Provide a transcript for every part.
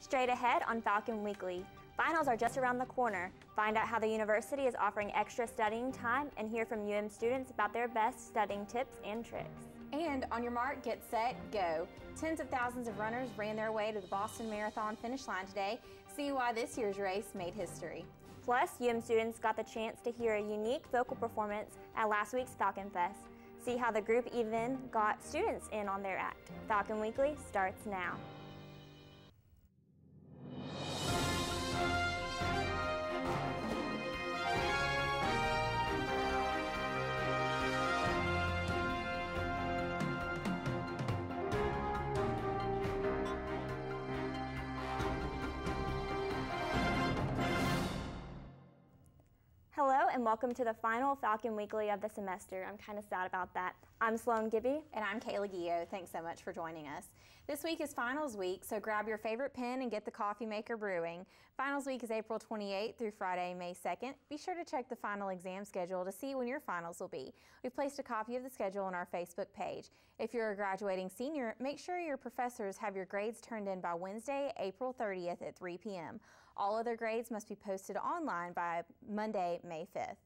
Straight ahead on Falcon Weekly. Finals are just around the corner. Find out how the university is offering extra studying time and hear from UM students about their best studying tips and tricks. And on your mark, get set, go. Tens of thousands of runners ran their way to the Boston Marathon finish line today. See why this year's race made history. Plus, UM students got the chance to hear a unique vocal performance at last week's Falcon Fest. See how the group even got students in on their act. Falcon Weekly starts now. Hello and welcome to the final Falcon Weekly of the semester. I'm kind of sad about that. I'm Sloan Gibby. And I'm Kayla Guillo. Thanks so much for joining us. This week is finals week, so grab your favorite pen and get the coffee maker brewing. Finals week is April 28th through Friday, May 2nd. Be sure to check the final exam schedule to see when your finals will be. We've placed a copy of the schedule on our Facebook page. If you're a graduating senior, make sure your professors have your grades turned in by Wednesday, April 30th at 3 p.m. All other grades must be posted online by Monday, May 5th.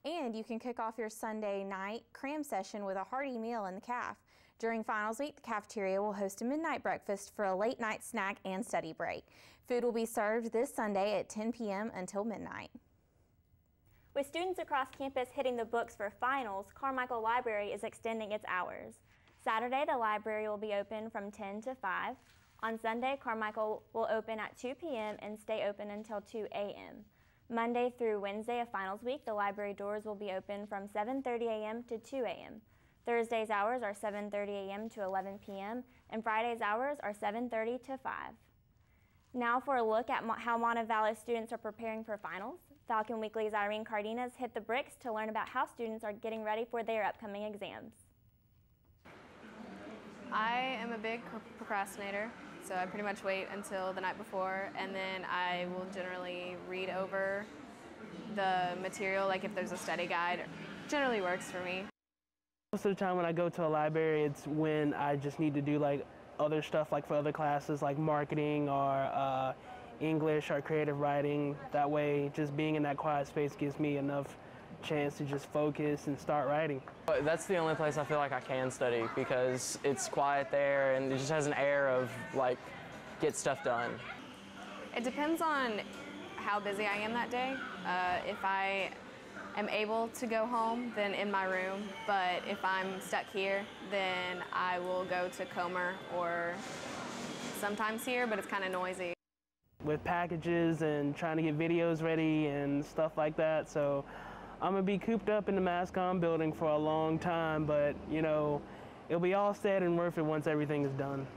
And you can kick off your Sunday night cram session with a hearty meal in the caf. During finals week, the cafeteria will host a midnight breakfast for a late night snack and study break. Food will be served this Sunday at 10 p.m. until midnight. With students across campus hitting the books for finals, Carmichael Library is extending its hours. Saturday, the library will be open from 10 to 5. On Sunday, Carmichael will open at 2 p.m. and stay open until 2 a.m. Monday through Wednesday of finals week, the library doors will be open from 7:30 a.m. to 2 a.m. Thursday's hours are 7:30 a.m. to 11 p.m. and Friday's hours are 7:30 to 5. Now for a look at how Montevallo students are preparing for finals. Falcon Weekly's Irene Cardenas hit the bricks to learn about how students are getting ready for their upcoming exams. I am a big procrastinator, so I pretty much wait until the night before, and then I will generally read over the material, like if there's a study guide. It generally works for me. Most of the time when I go to a library, it's when I just need to do like other stuff, like for other classes, like marketing or English or creative writing. That way, just being in that quiet space gives me enough chance to just focus and start writing. That's the only place I feel like I can study because it's quiet there and it just has an air of like get stuff done. It depends on how busy I am that day. If I am able to go home, then in my room, but if I'm stuck here, then I will go to Comer or sometimes here, but it's kind of noisy. With packages and trying to get videos ready and stuff like that, so I'm gonna be cooped up in the MassCom building for a long time, but you know, it'll be all said and worth it once everything is done.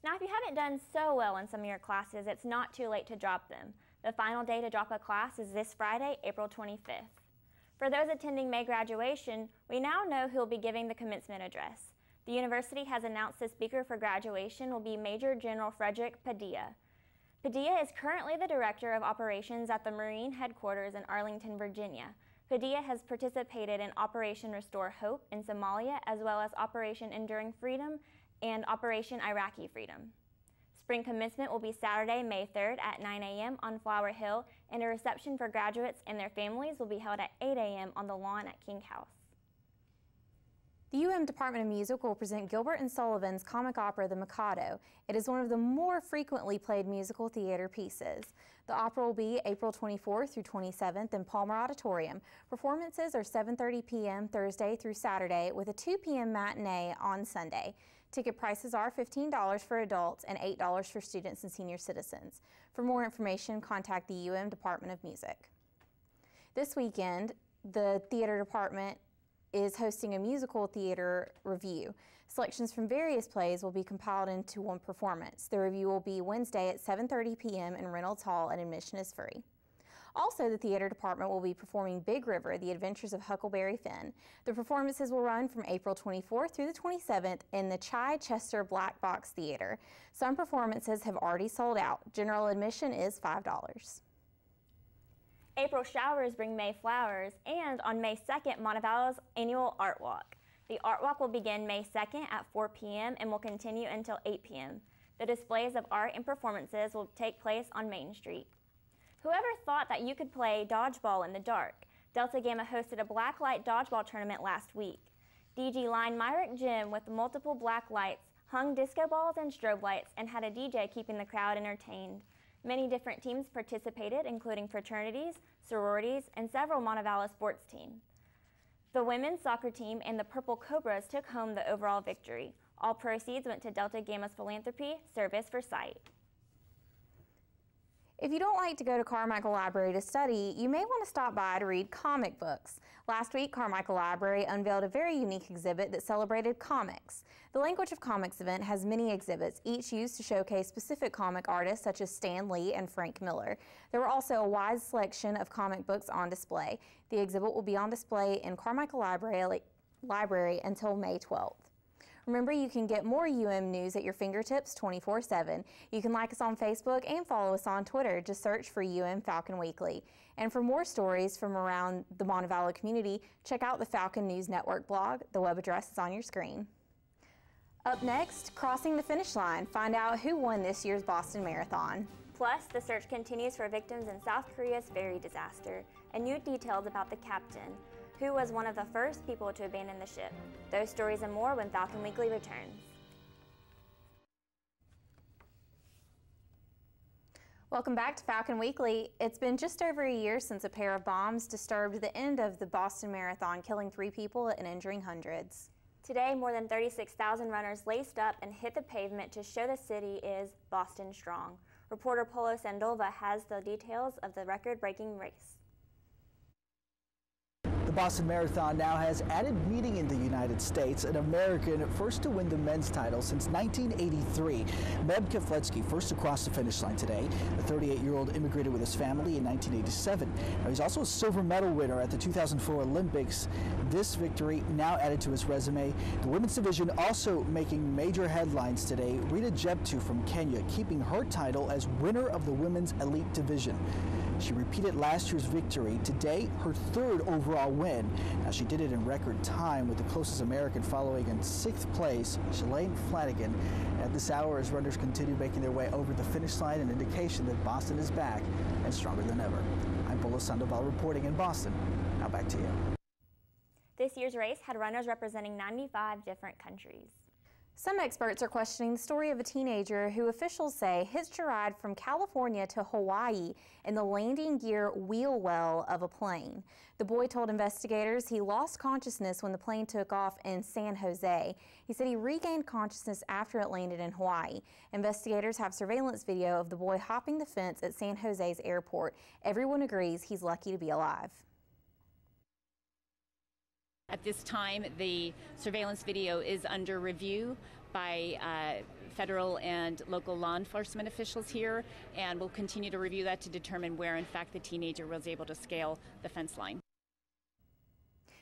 Now, if you haven't done so well in some of your classes, it's not too late to drop them. The final day to drop a class is this Friday, April 25th. For those attending May graduation, we now know who will be giving the commencement address. The university has announced the speaker for graduation will be Major General Frederick Padilla. Padilla is currently the Director of Operations at the Marine Headquarters in Arlington, Virginia. Padilla has participated in Operation Restore Hope in Somalia, as well as Operation Enduring Freedom and Operation Iraqi Freedom. Spring commencement will be Saturday, May 3rd at 9 a.m. on Flower Hill, and a reception for graduates and their families will be held at 8 a.m. on the lawn at King House. The UM Department of Music will present Gilbert and Sullivan's comic opera, The Mikado. It is one of the more frequently played musical theater pieces. The opera will be April 24th through 27th in Palmer Auditorium. Performances are 7:30 p.m. Thursday through Saturday with a 2 p.m. matinee on Sunday. Ticket prices are $15 for adults and $8 for students and senior citizens. For more information, contact the UM Department of Music. This weekend, the theater department is hosting a musical theater review. Selections from various plays will be compiled into one performance. The review will be Wednesday at 7:30 p.m. in Reynolds Hall and admission is free. Also, the theater department will be performing Big River, The Adventures of Huckleberry Finn. The performances will run from April 24th through the 27th in the Chichester Black Box Theater. Some performances have already sold out. General admission is $5. April showers bring May flowers, and on May 2nd, Montevallo's annual Art Walk. The Art Walk will begin May 2nd at 4 p.m. and will continue until 8 p.m. The displays of art and performances will take place on Main Street. Whoever thought that you could play dodgeball in the dark? Delta Gamma hosted a blacklight dodgeball tournament last week. DG lined Myrick Gym with multiple black lights, hung disco balls and strobe lights, and had a DJ keeping the crowd entertained. Many different teams participated, including fraternities, sororities, and several Montevallo sports teams. The women's soccer team and the Purple Cobras took home the overall victory. All proceeds went to Delta Gamma's philanthropy, Service for Sight. If you don't like to go to Carmichael Library to study, you may want to stop by to read comic books. Last week, Carmichael Library unveiled a very unique exhibit that celebrated comics. The Language of Comics event has many exhibits, each used to showcase specific comic artists such as Stan Lee and Frank Miller. There were also a wide selection of comic books on display. The exhibit will be on display in Carmichael Library until May 12th. Remember, you can get more news at your fingertips 24/7. You can like us on Facebook and follow us on Twitter. Just search for Falcon Weekly. And for more stories from around the Montevallo community, check out the Falcon News Network blog. The web address is on your screen. Up next, crossing the finish line. Find out who won this year's Boston Marathon. Plus, the search continues for victims in South Korea's ferry disaster, and new details about the captain, who was one of the first people to abandon the ship. Those stories and more when Falcon Weekly returns. Welcome back to Falcon Weekly. It's been just over a year since a pair of bombs disturbed the end of the Boston Marathon, killing 3 people and injuring hundreds. Today, more than 36,000 runners laced up and hit the pavement to show the city is Boston strong. Reporter Polo Sandova has the details of the record-breaking race. The Boston Marathon now has added meaning in the United States, an American first to win the men's title since 1983. Meb Kefletsky first across the finish line today. The 38-year-old immigrated with his family in 1987. Now, he's also a silver medal winner at the 2004 Olympics. This victory now added to his resume. The women's division also making major headlines today. Rita Jeptu from Kenya keeping her title as winner of the women's elite division. She repeated last year's victory. Today, her 3rd overall win. Now, she did it in record time with the closest American following in 6th place, Shalane Flanagan. At this hour, as runners continue making their way over the finish line, an indication that Boston is back and stronger than ever. I'm Polo Sandoval reporting in Boston. Now back to you. This year's race had runners representing 95 different countries. Some experts are questioning the story of a teenager who officials say hitched a ride from California to Hawaii in the landing gear wheel well of a plane. The boy told investigators he lost consciousness when the plane took off in San Jose. He said he regained consciousness after it landed in Hawaii. Investigators have surveillance video of the boy hopping the fence at San Jose's airport. Everyone agrees he's lucky to be alive. At this time, the surveillance video is under review by federal and local law enforcement officials here, and we'll continue to review that to determine where, in fact, the teenager was able to scale the fence line.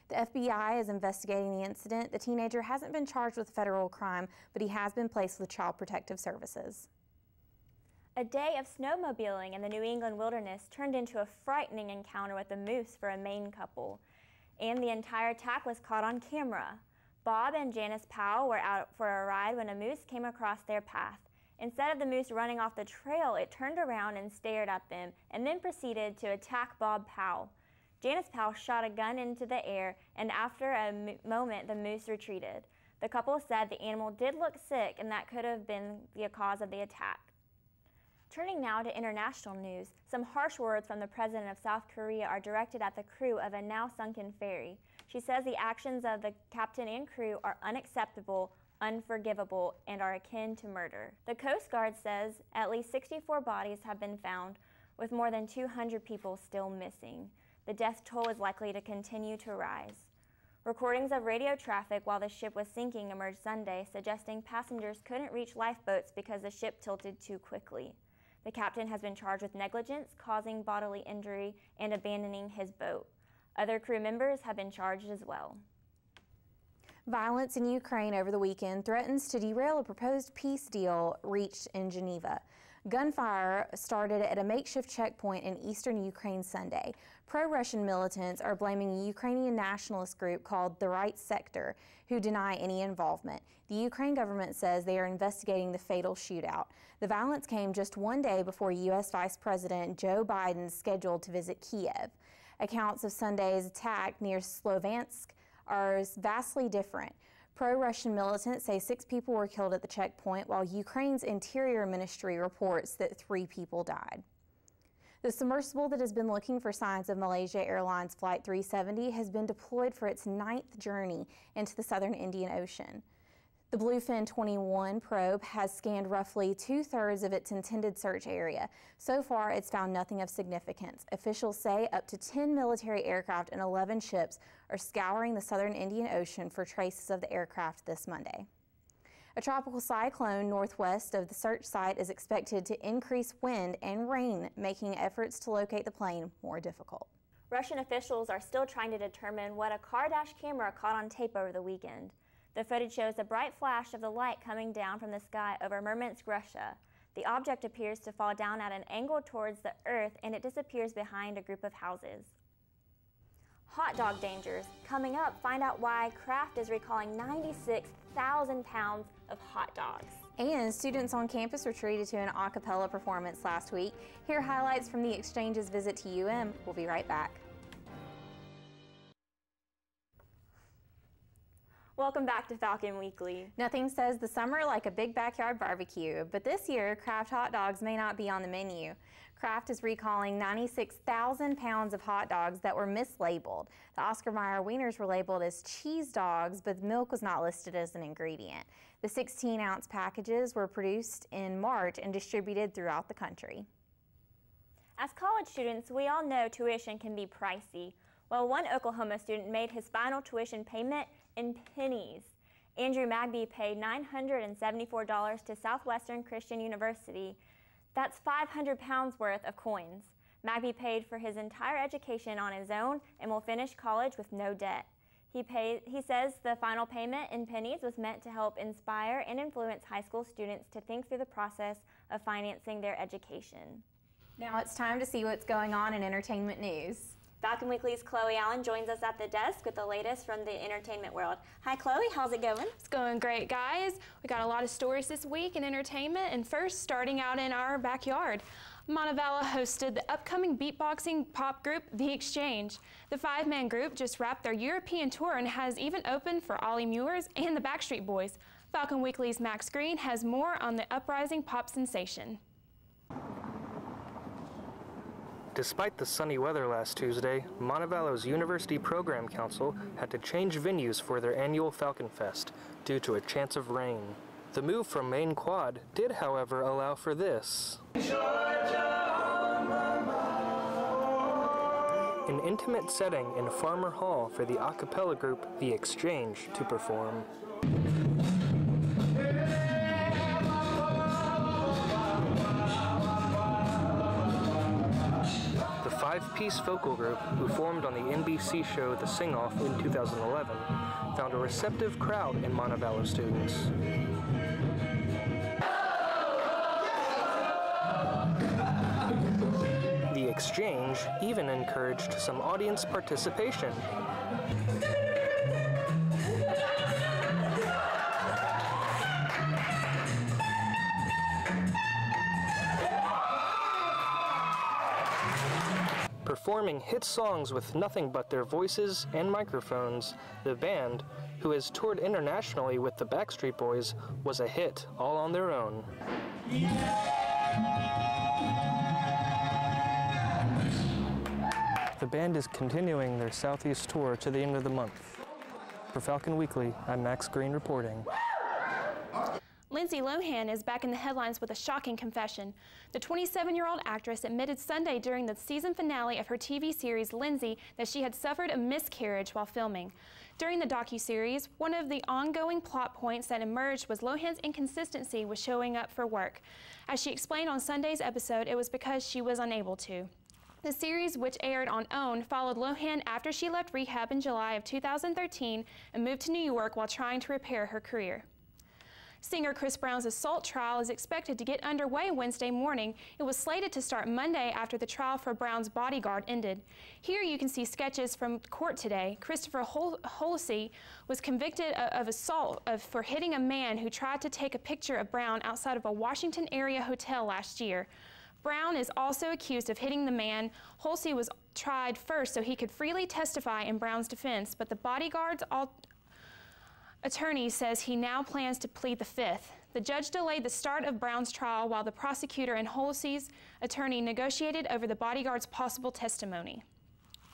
The FBI is investigating the incident. The teenager hasn't been charged with a federal crime, but he has been placed with Child Protective Services. A day of snowmobiling in the New England wilderness turned into a frightening encounter with a moose for a Maine couple. And the entire attack was caught on camera. Bob and Janice Powell were out for a ride when a moose came across their path. Instead of the moose running off the trail, it turned around and stared at them, and then proceeded to attack Bob Powell. Janice Powell shot a gun into the air, and after a moment, the moose retreated. The couple said the animal did look sick, and that could have been the cause of the attack. Turning now to international news, some harsh words from the president of South Korea are directed at the crew of a now sunken ferry. She says the actions of the captain and crew are unacceptable, unforgivable, and are akin to murder. The Coast Guard says at least 64 bodies have been found, with more than 200 people still missing. The death toll is likely to continue to rise. Recordings of radio traffic while the ship was sinking emerged Sunday, suggesting passengers couldn't reach lifeboats because the ship tilted too quickly. The captain has been charged with negligence, causing bodily injury, and abandoning his boat. Other crew members have been charged as well. Violence in Ukraine over the weekend threatens to derail a proposed peace deal reached in Geneva. Gunfire started at a makeshift checkpoint in eastern Ukraine Sunday. Pro-Russian militants are blaming a Ukrainian nationalist group called the Right Sector, who deny any involvement. The Ukraine government says they are investigating the fatal shootout. The violence came just one day before U.S. Vice President Joe Biden is scheduled to visit Kiev. Accounts of Sunday's attack near Sloviansk are vastly different. Pro-Russian militants say 6 people were killed at the checkpoint, while Ukraine's Interior Ministry reports that 3 people died. The submersible that has been looking for signs of Malaysia Airlines Flight 370 has been deployed for its 9th journey into the southern Indian Ocean. The Bluefin 21 probe has scanned roughly 2/3 of its intended search area. So far, it's found nothing of significance. Officials say up to 10 military aircraft and 11 ships are scouring the southern Indian Ocean for traces of the aircraft this Monday. A tropical cyclone northwest of the search site is expected to increase wind and rain, making efforts to locate the plane more difficult. Russian officials are still trying to determine what a car dash camera caught on tape over the weekend. The footage shows a bright flash of the light coming down from the sky over Murmansk, Russia. The object appears to fall down at an angle towards the earth, and it disappears behind a group of houses. Hot dog dangers. Coming up, find out why Kraft is recalling 96,000 pounds of hot dogs. And students on campus were treated to an a cappella performance last week. Here are highlights from the Exchange's visit to UM. We'll be right back. Welcome back to Falcon Weekly. Nothing says the summer like a big backyard barbecue, but this year, Kraft hot dogs may not be on the menu. Kraft is recalling 96,000 pounds of hot dogs that were mislabeled. The Oscar Mayer wieners were labeled as cheese dogs, but milk was not listed as an ingredient. The 16-ounce packages were produced in March and distributed throughout the country. As college students, we all know tuition can be pricey. Well, one Oklahoma student made his final tuition payment in pennies. Andrew Magby paid $974 to Southwestern Christian University. That's 500 pounds worth of coins. Magby paid for his entire education on his own and will finish college with no debt. He says the final payment in pennies was meant to help inspire and influence high school students to think through the process of financing their education. Now it's time to see what's going on in entertainment news. Falcon Weekly's Chloe Allen joins us at the desk with the latest from the entertainment world. Hi Chloe, how's it going? It's going great, guys. We got a lot of stories this week in entertainment, and first, starting out in our backyard. Montevallo hosted the upcoming beatboxing pop group, The Exchange. The 5-man group just wrapped their European tour and has even opened for Ollie Mewers and the Backstreet Boys. Falcon Weekly's Max Green has more on the uprising pop sensation. Despite the sunny weather last Tuesday, Montevallo's University Program Council had to change venues for their annual Falcon Fest due to a chance of rain. The move from Main Quad did, however, allow for this. An intimate setting in Farmer Hall for the a cappella group The Exchange to perform. The 5-piece vocal group, who formed on the NBC show The Sing-Off in 2011, found a receptive crowd in Montevallo students. The Exchange even encouraged some audience participation. Performing hit songs with nothing but their voices and microphones, the band, who has toured internationally with the Backstreet Boys, was a hit all on their own. The band is continuing their Southeast tour to the end of the month. For Falcon Weekly, I'm Max Green reporting. Lindsay Lohan is back in the headlines with a shocking confession. The 27-year-old actress admitted Sunday during the season finale of her TV series Lindsay that she had suffered a miscarriage while filming. During the docuseries, one of the ongoing plot points that emerged was Lohan's inconsistency with showing up for work. As she explained on Sunday's episode, it was because she was unable to. The series, which aired on OWN, followed Lohan after she left rehab in July of 2013 and moved to New York while trying to repair her career. Singer Chris Brown's assault trial is expected to get underway Wednesday morning. It was slated to start Monday after the trial for Brown's bodyguard ended. Here you can see sketches from court today. Christopher Holsey was convicted of assault for hitting a man who tried to take a picture of Brown outside of a Washington area hotel last year. Brown is also accused of hitting the man. Holsey was tried first so he could freely testify in Brown's defense, but the bodyguard's attorney says he now plans to plead the fifth. The judge delayed the start of Brown's trial while the prosecutor and Holsey's attorney negotiated over the bodyguard's possible testimony.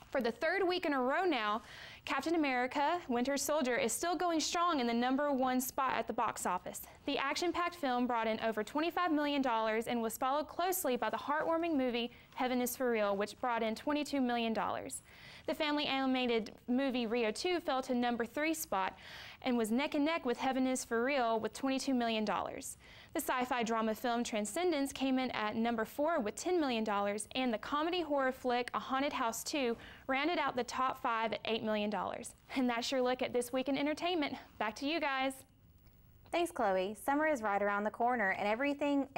For the third week in a row now, Captain America: Winter Soldier is still going strong in the #1 spot at the box office. The action-packed film brought in over $25 million and was followed closely by the heartwarming movie Heaven is for Real, which brought in $22 million. The family animated movie Rio 2 fell to #3 spot and was neck and neck with Heaven is for Real with $22 million. The sci-fi drama film Transcendence came in at #4 with $10 million, and the comedy horror flick A Haunted House 2 rounded out the top 5 at $8 million. And that's your look at this week in entertainment. Back to you guys. Thanks, Chloe. Summer is right around the corner, and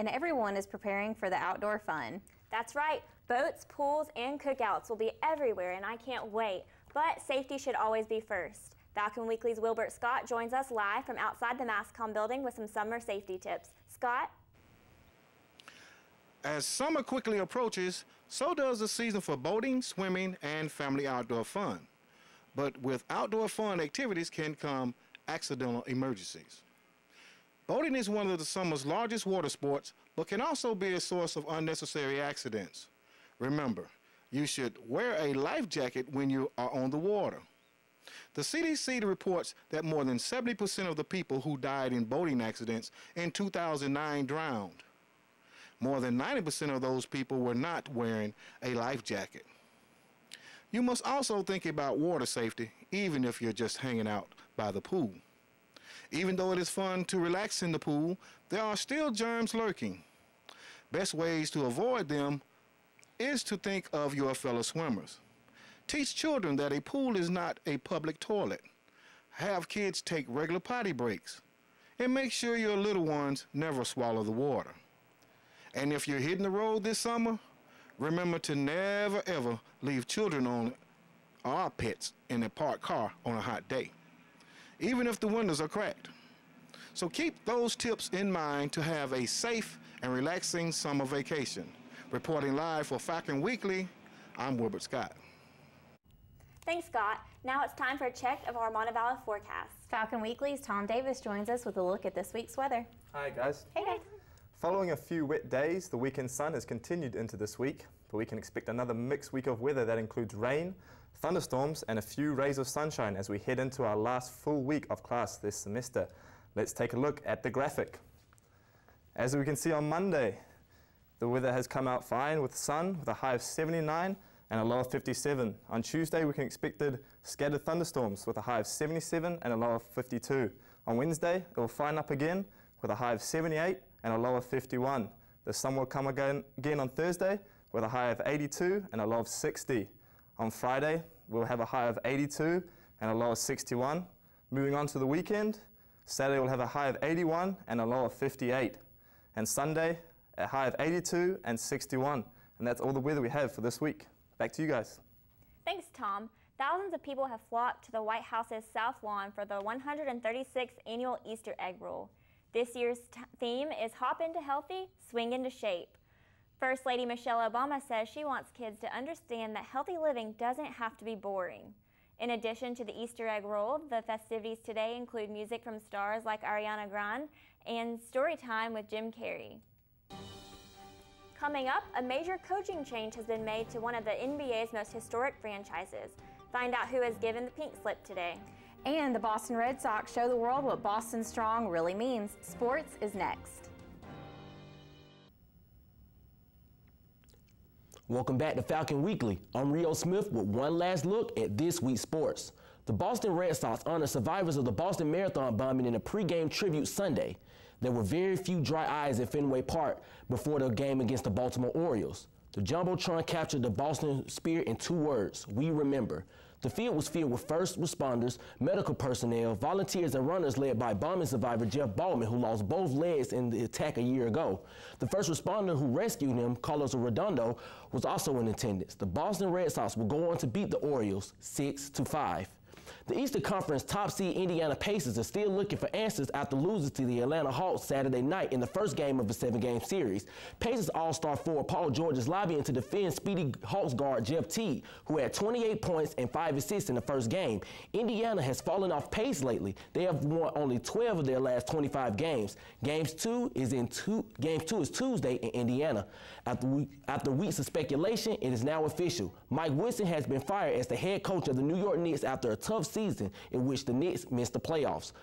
everyone is preparing for the outdoor fun. That's right. Boats, pools, and cookouts will be everywhere, and I can't wait. But safety should always be first. Falcon Weekly's Wilbert Scott joins us live from outside the MassCom building with some summer safety tips. Scott? As summer quickly approaches, so does the season for boating, swimming, and family outdoor fun. But with outdoor fun activities can come accidental emergencies. Boating is one of the summer's largest water sports, but can also be a source of unnecessary accidents. Remember, you should wear a life jacket when you are on the water. The CDC reports that more than 70% of the people who died in boating accidents in 2009 drowned. More than 90% of those people were not wearing a life jacket. You must also think about water safety, even if you're just hanging out by the pool. Even though it is fun to relax in the pool, there are still germs lurking. Best ways to avoid them is to think of your fellow swimmers. Teach children that a pool is not a public toilet. Have kids take regular potty breaks. And make sure your little ones never swallow the water. And if you're hitting the road this summer, remember to never ever leave children on or pets in a parked car on a hot day, even if the windows are cracked. So keep those tips in mind to have a safe and relaxing summer vacation. Reporting live for Falcon Weekly, I'm Wilbert Scott. Thanks, Scott. Now it's time for a check of our Montevallo forecast. Falcon Weekly's Tom Davis joins us with a look at this week's weather. Hi, guys. Hey, guys. Following a few wet days, the weekend sun has continued into this week, but we can expect another mixed week of weather that includes rain, thunderstorms, and a few rays of sunshine as we head into our last full week of class this semester. Let's take a look at the graphic. As we can see on Monday, the weather has come out fine with sun with a high of 79 and a low of 57. On Tuesday, we can expect scattered thunderstorms with a high of 77 and a low of 52. On Wednesday, it will fine up again with a high of 78 and a low of 51. The sun will come again on Thursday with a high of 82 and a low of 60. On Friday, we'll have a high of 82 and a low of 61. Moving on to the weekend, Saturday we'll have a high of 81 and a low of 58. And Sunday, a high of 82 and 61. And that's all the weather we have for this week. Back to you guys. Thanks, Tom. Thousands of people have flocked to the White House's South Lawn for the 136th annual Easter egg roll. This year's theme is Hop into Healthy, Swing into Shape. First Lady Michelle Obama says she wants kids to understand that healthy living doesn't have to be boring. In addition to the Easter egg roll, the festivities today include music from stars like Ariana Grande and story time with Jim Carrey. Coming up, a major coaching change has been made to one of the NBA's most historic franchises. Find out who has given the pink slip today. And the Boston Red Sox show the world what Boston Strong really means. Sports is next. Welcome back to Falcon Weekly. I'm Rio Smith with one last look at this week's sports. The Boston Red Sox honored survivors of the Boston Marathon bombing in a pregame tribute Sunday. There were very few dry eyes at Fenway Park before the game against the Baltimore Orioles. The Jumbotron captured the Boston spirit in 2 words: we remember. The field was filled with first responders, medical personnel, volunteers, and runners led by bombing survivor Jeff Baldwin, who lost both legs in the attack a year ago. The first responder who rescued him, Carlos Redondo, was also in attendance. The Boston Red Sox will go on to beat the Orioles 6-5. The Eastern Conference top seed Indiana Pacers are still looking for answers after losing to the Atlanta Hawks Saturday night in the first game of a 7-game series. Pacers All-Star forward Paul George is lobbying to defend speedy Hawks guard Jeff Teague, who had 28 points and 5 assists in the first game. Indiana has fallen off pace lately. They have won only 12 of their last 25 games. Game 2 is Tuesday in Indiana. After weeks of speculation, it is now official. Mike Woodson has been fired as the head coach of the New York Knicks after a tough season in which the Knicks missed the playoffs.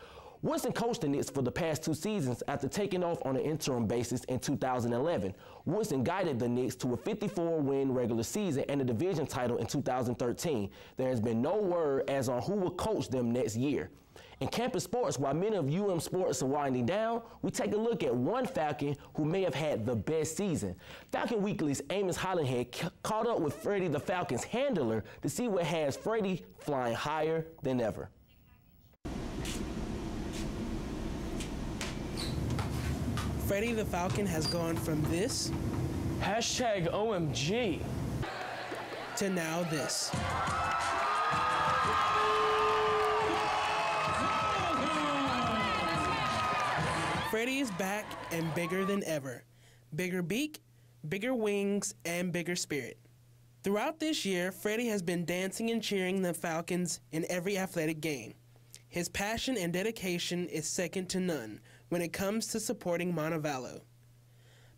Woodson coached the Knicks for the past 2 seasons after taking off on an interim basis in 2011. Woodson guided the Knicks to a 54-win regular season and a division title in 2013. There has been no word as on who will coach them next year. In campus sports, while many of UM sports are winding down, we take a look at one Falcon who may have had the best season. Falcon Weekly's Amos Hollandhead caught up with Freddie the Falcon's handler to see what has Freddie flying higher than ever. Freddie the Falcon has gone from this, #OMG, to now this. Freddie is back and bigger than ever. Bigger beak, bigger wings, and bigger spirit. Throughout this year, Freddie has been dancing and cheering the Falcons in every athletic game. His passion and dedication is second to none when it comes to supporting Montevallo.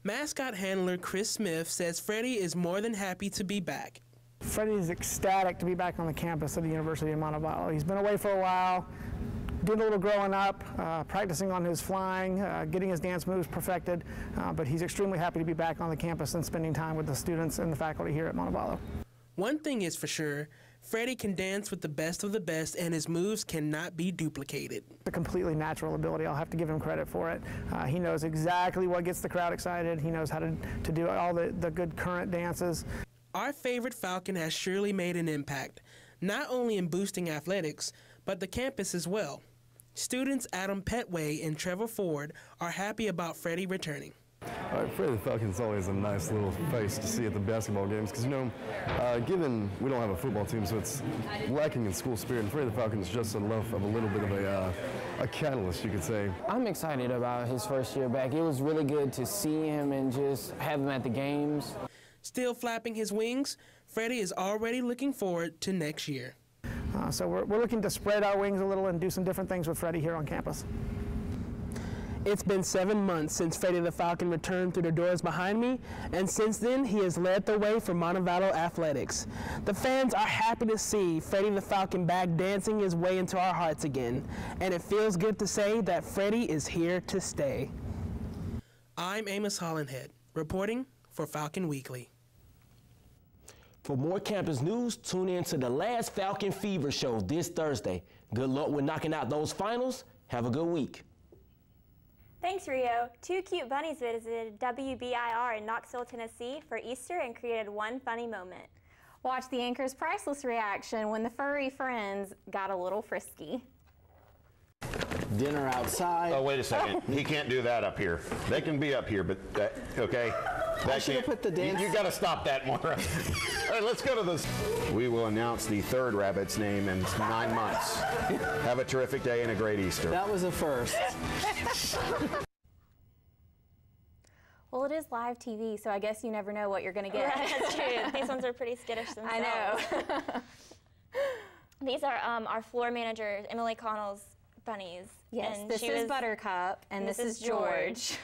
Mascot handler Chris Smith says Freddie is more than happy to be back. Freddie is ecstatic to be back on the campus of the University of Montevallo. He's been away for a while, did a little growing up, practicing on his flying, getting his dance moves perfected, but he's extremely happy to be back on the campus and spending time with the students and the faculty here at Montevallo. One thing is for sure, Freddie can dance with the best of the best and his moves cannot be duplicated. It's a completely natural ability. I'll have to give him credit for it. He knows exactly what gets the crowd excited. He knows how to do all the good current dances. Our favorite Falcon has surely made an impact, not only in boosting athletics, but the campus as well. Students Adam Petway and Trevor Ford are happy about Freddie returning. Freddie the Falcon's always a nice little face to see at the basketball games because, you know, given we don't have a football team, so it's lacking in school spirit, and Freddie the Falcon is just enough of a little bit of a catalyst, you could say. I'm excited about his first year back. It was really good to see him and just have him at the games. Still flapping his wings, Freddie is already looking forward to next year. So we're looking to spread our wings a little and do some different things with Freddie here on campus. It's been 7 months since Freddie the Falcon returned through the doors behind me, and since then he has led the way for Montevallo athletics. The fans are happy to see Freddie the Falcon back dancing his way into our hearts again, and it feels good to say that Freddie is here to stay. I'm Amos Hollandhead, reporting for Falcon Weekly. For more campus news, tune in to the last Falcon Fever show this Thursday. Good luck with knocking out those finals. Have a good week. Thanks, Rio. 2 cute bunnies visited WBIR in Knoxville, Tennessee for Easter and created one funny moment. Watch the anchor's priceless reaction when the furry friends got a little frisky. Dinner outside. Oh, wait a second. He can't do that up here. They can be up here, but okay. I should have put the dance. You got to stop that, Maura. All right, let's go to this. We will announce the third rabbit's name in 9 months. Have a terrific day and a great Easter. That was a first. Well, it is live TV, so I guess you never know what you're going to get. Right, that's true. These ones are pretty skittish themselves. I know. These are our floor manager, Emily Connell's bunnies. Yes, and this is Buttercup, and this is George.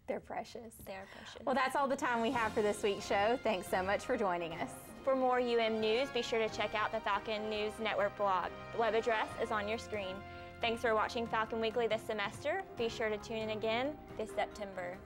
They're precious. They're precious. Well, that's all the time we have for this week's show. Thanks so much for joining us. For more UM news, be sure to check out the Falcon News Network blog. The web address is on your screen. Thanks for watching Falcon Weekly this semester. Be sure to tune in again this September.